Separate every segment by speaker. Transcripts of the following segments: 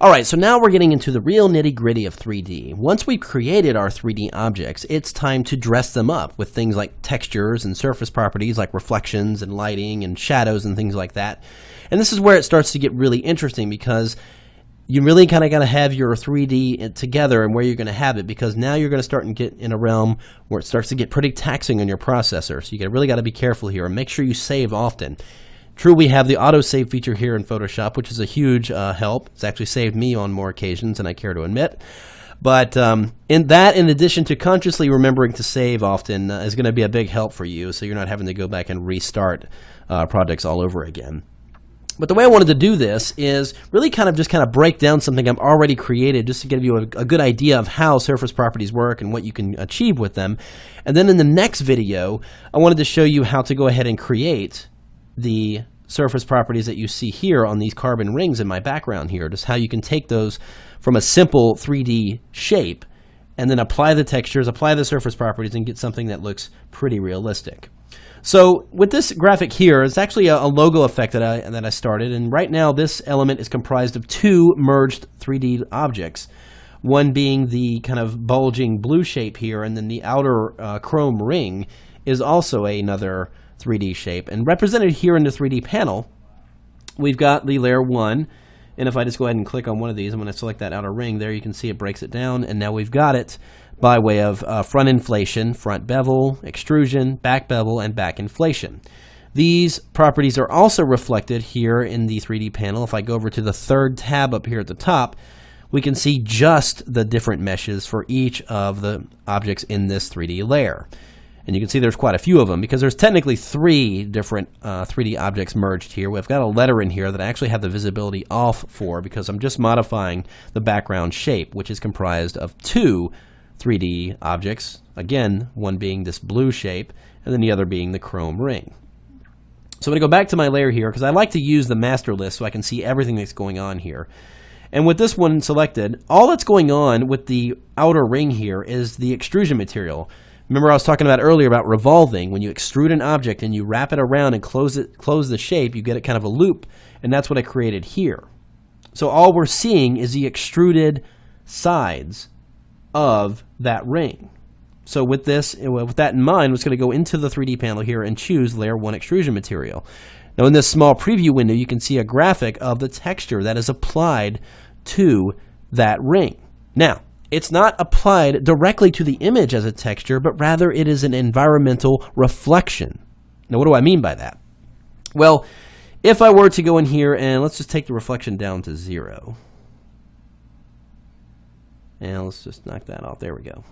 Speaker 1: Alright, so now we're getting into the real nitty-gritty of 3D. Once we've created our 3D objects, it's time to dress them up with things like textures and surface properties like reflections and lighting and shadows and things like that. And this is where it starts to get really interesting because you really kind of got to have your 3D together and where you're going to have it, because now you're going to start and get in a realm where it starts to get pretty taxing on your processor. So you really got to be careful here and make sure you save often. True, we have the autosave feature here in Photoshop, which is a huge help. It's actually saved me on more occasions than I care to admit. But in addition to consciously remembering to save often, is going to be a big help for you, so you're not having to go back and restart projects all over again. But the way I wanted to do this is really kind of break down something I've already created, just to give you a good idea of how surface properties work and what you can achieve with them. And then in the next video, I wanted to show you how to go ahead and create the surface properties that you see here on these carbon rings in my background here, just how you can take those from a simple 3D shape and then apply the textures, apply the surface properties, and get something that looks pretty realistic. So with this graphic here, it's actually a logo effect that I started, and right now this element is comprised of two merged 3D objects, one being the kind of bulging blue shape here, and then the outer chrome ring is also another 3D shape. And represented here in the 3D panel, we've got the layer 1, and if I just go ahead and click on one of these, I'm going to select that outer ring. There you can see it breaks it down, and now we've got it by way of front inflation, front bevel, extrusion, back bevel, and back inflation. These properties are also reflected here in the 3D panel. If I go over to the third tab up here at the top, we can see just the different meshes for each of the objects in this 3D layer. And you can see there's quite a few of them because there's technically 3 different 3D objects merged here. We've got a letter in here that I actually have the visibility off for because I'm just modifying the background shape, which is comprised of 2 3D objects. Again, one being this blue shape and then the other being the chrome ring. So I'm going to go back to my layer here because I like to use the master list so I can see everything that's going on here. And with this one selected, all that's going on with the outer ring here is the extrusion material. Remember I was talking about earlier about revolving. When you extrude an object and you wrap it around and close the shape, you get it kind of a loop, and that's what I created here. So all we're seeing is the extruded sides of that ring. So with that in mind, I'm just going to go into the 3D panel here and choose layer 1 extrusion material. Now in this small preview window, you can see a graphic of the texture that is applied to that ring. Now, it's not applied directly to the image as a texture, but rather it is an environmental reflection. Now, what do I mean by that? Well, if I were to go in here and let's just take the reflection down to 0. And let's just knock that off. There we go.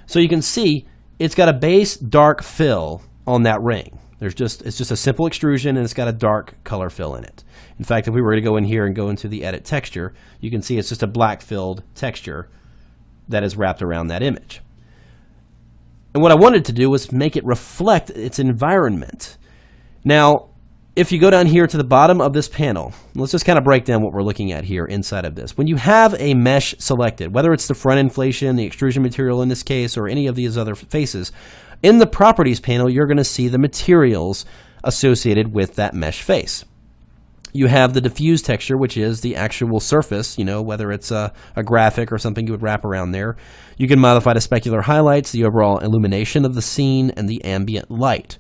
Speaker 1: So you can see it's got a base dark fill on that ring. It's just a simple extrusion, and it's got a dark color fill in it. In fact, if we were to go in here and go into the edit texture, you can see it's just a black filled texture that is wrapped around that image. And what I wanted to do was make it reflect its environment. Now, if you go down here to the bottom of this panel, let's just kind of break down what we're looking at here inside of this. When you have a mesh selected, whether it's the front inflation, the extrusion material in this case, or any of these other faces, in the properties panel, you're going to see the materials associated with that mesh face. You have the diffuse texture, which is the actual surface, whether it's a graphic or something you would wrap around there. You can modify the specular highlights, the overall illumination of the scene, and the ambient light.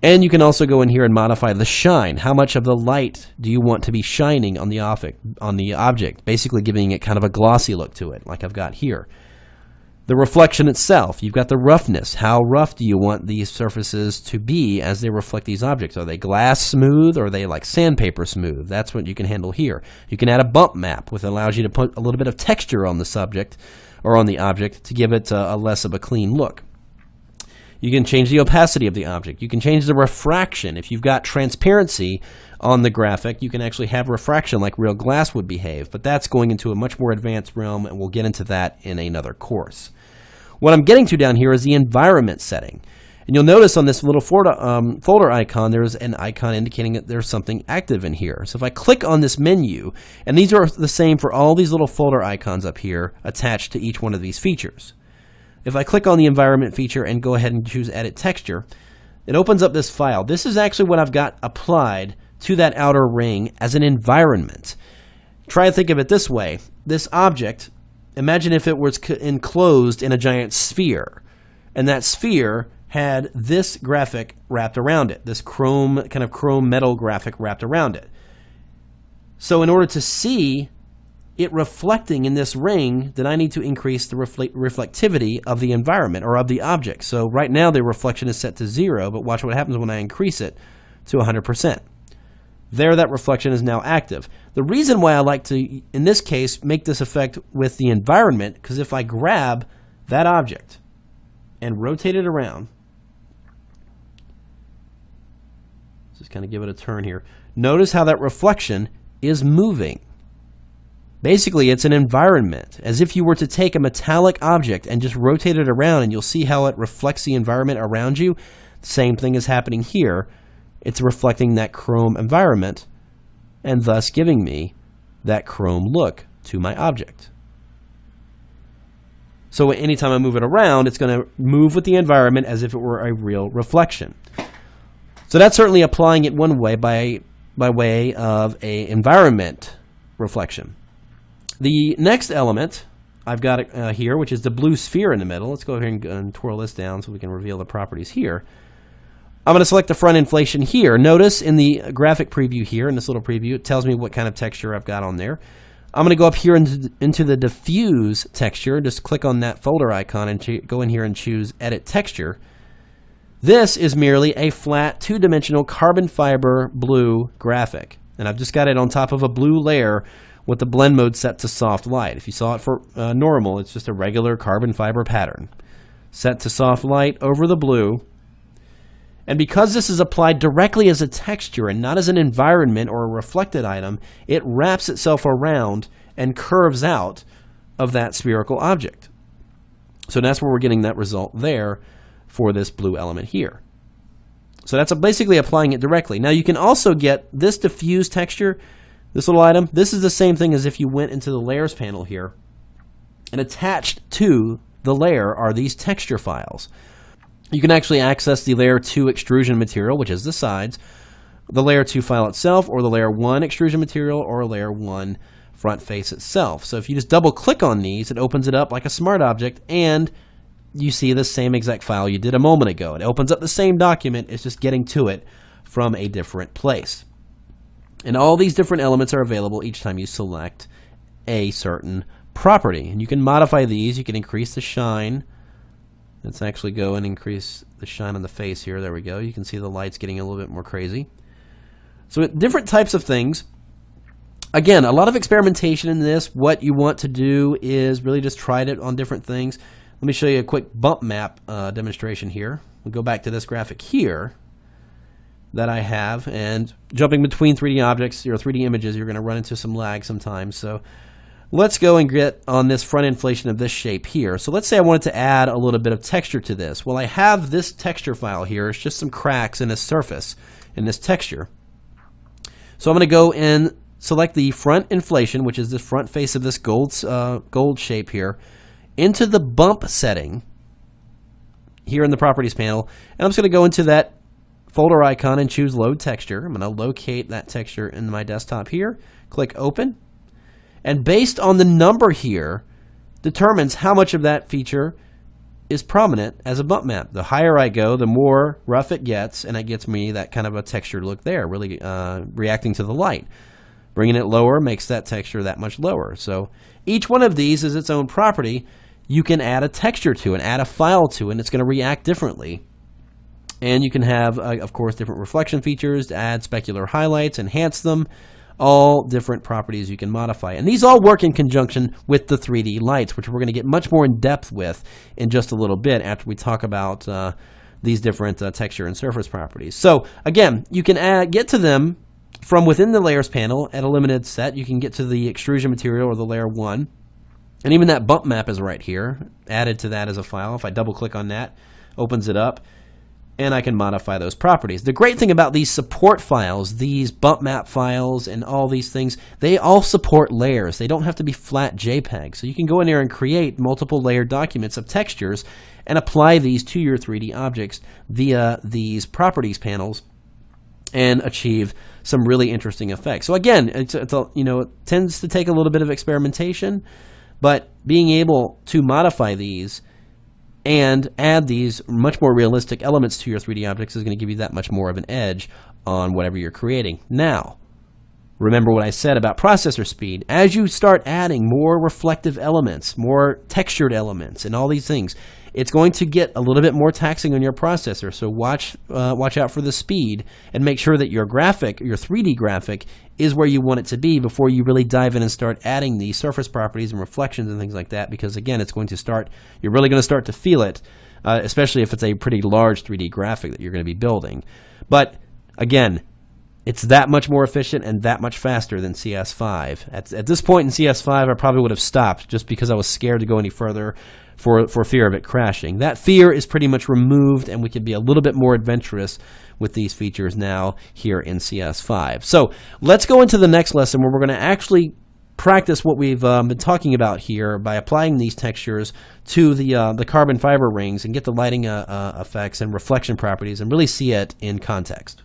Speaker 1: And you can also go in here and modify the shine. How much of the light do you want to be shining on the object, basically giving it kind of a glossy look to it, like I've got here. The reflection itself, you've got the roughness. How rough do you want these surfaces to be as they reflect these objects? Are they glass smooth or are they like sandpaper smooth? That's what you can handle here. You can add a bump map, which allows you to put a little bit of texture on the subject or on the object to give it a less of a clean look. You can change the opacity of the object. You can change the refraction. If you've got transparency on the graphic, you can actually have refraction like real glass would behave, but that's going into a much more advanced realm, and we'll get into that in another course. What I'm getting to down here is the environment setting. And you'll notice on this little folder icon, there's an icon indicating that there's something active in here. So if I click on this menu, and these are the same for all these little folder icons up here attached to each one of these features. If I click on the environment feature and go ahead and choose edit texture, it opens up this file. This is actually what I've got applied to that outer ring as an environment. try to think of it this way. This object, imagine if it was enclosed in a giant sphere, and that sphere had this graphic wrapped around it, this kind of chrome metal graphic wrapped around it. So in order to see it reflecting in this ring, then I need to increase the reflectivity of the environment or of the object. So right now the reflection is set to 0, but watch what happens when I increase it to 100%. There, that reflection is now active. The reason why I like to, in this case, make this effect with the environment, because if I grab that object and rotate it around, just kind of give it a turn here, notice how that reflection is moving. Basically, it's an environment, as if you were to take a metallic object and just rotate it around, and you'll see how it reflects the environment around you. Same thing is happening here. It's reflecting that chrome environment, and thus giving me that chrome look to my object. So anytime I move it around, it's going to move with the environment as if it were a real reflection. So that's certainly applying it one way by way of an environment reflection. The next element I've got here, which is the blue sphere in the middle. Let's go ahead and twirl this down so we can reveal the properties here. I'm going to select the front inflation here. Notice in the graphic preview here, in this little preview, it tells me what kind of texture I've got on there. I'm going to go up here into the diffuse texture. Just click on that folder icon and go in here and choose Edit Texture. This is merely a flat, two-dimensional carbon fiber blue graphic. And I've just got it on top of a blue layer with the blend mode set to soft light. If you saw it for normal, it's just a regular carbon fiber pattern. Set to soft light over the blue. And because this is applied directly as a texture and not as an environment or a reflected item, it wraps itself around and curves out of that spherical object. So that's where we're getting that result there for this blue element here. So that's basically applying it directly. Now you can also get this diffuse texture, this little item. This is the same thing as if you went into the layers panel here, and attached to the layer are these texture files. You can actually access the layer 2 extrusion material, which is the sides, the layer 2 file itself, or the layer 1 extrusion material, or layer 1 front face itself. So if you just double click on these, it opens it up like a smart object, and you see the same exact file you did a moment ago. It opens up the same document, it's just getting to it from a different place. And all these different elements are available each time you select a certain property. And you can modify these. You can increase the shine. Let's actually go and increase the shine on the face here. There we go. You can see the light's getting a little bit more crazy. So different types of things. Again, a lot of experimentation in this. What you want to do is really just try it on different things. Let me show you a quick bump map demonstration here. We'll go back to this graphic here that I have, and jumping between 3D objects or 3D images, you're going to run into some lag sometimes. So let's go and get on this front inflation of this shape here. So let's say I wanted to add a little bit of texture to this. Well, I have this texture file here. It's just some cracks in this surface in this texture. So I'm going to go and select the front inflation, which is the front face of this gold shape here, into the bump setting here in the properties panel. And I'm just going to go into that folder icon and choose Load Texture. I'm going to locate that texture in my desktop here. Click Open. And based on the number here, determines how much of that feature is prominent as a bump map. The higher I go, the more rough it gets, and it gets me that kind of a textured look there, really reacting to the light. Bringing it lower makes that texture that much lower. So each one of these is its own property. You can add a texture to it, add a file to it, and it's going to react differently. And you can have, of course, different reflection features to add specular highlights, enhance them, all different properties you can modify. And these all work in conjunction with the 3D lights, which we're going to get much more in depth with in just a little bit after we talk about these different texture and surface properties. So again, you can get to them from within the layers panel at a limited set. You can get to the extrusion material or the layer 1. And even that bump map is right here, added to that as a file. If I double click on that, opens it up, and I can modify those properties. The great thing about these support files, these bump map files and all these things, they all support layers. They don't have to be flat JPEG. So you can go in there and create multiple layered documents of textures and apply these to your 3D objects via these properties panels and achieve some really interesting effects. So again, it tends to take a little bit of experimentation, but being able to modify these and add these much more realistic elements to your 3D objects is going to give you that much more of an edge on whatever you're creating. Now, remember what I said about processor speed. As you start adding more reflective elements, more textured elements, and all these things, it's going to get a little bit more taxing on your processor. So watch out for the speed and make sure that your graphic, your 3D graphic, is where you want it to be before you really dive in and start adding the surface properties and reflections and things like that. Because again, it's going to start. You're really going to start to feel it, especially if it's a pretty large 3D graphic that you're going to be building. But again, it's that much more efficient and that much faster than CS5. At this point in CS5, I probably would have stopped just because I was scared to go any further for fear of it crashing. That fear is pretty much removed, and we can be a little bit more adventurous with these features now here in CS5. So let's go into the next lesson where we're going to actually practice what we've been talking about here by applying these textures to the carbon fiber rings and get the lighting effects and reflection properties and really see it in context.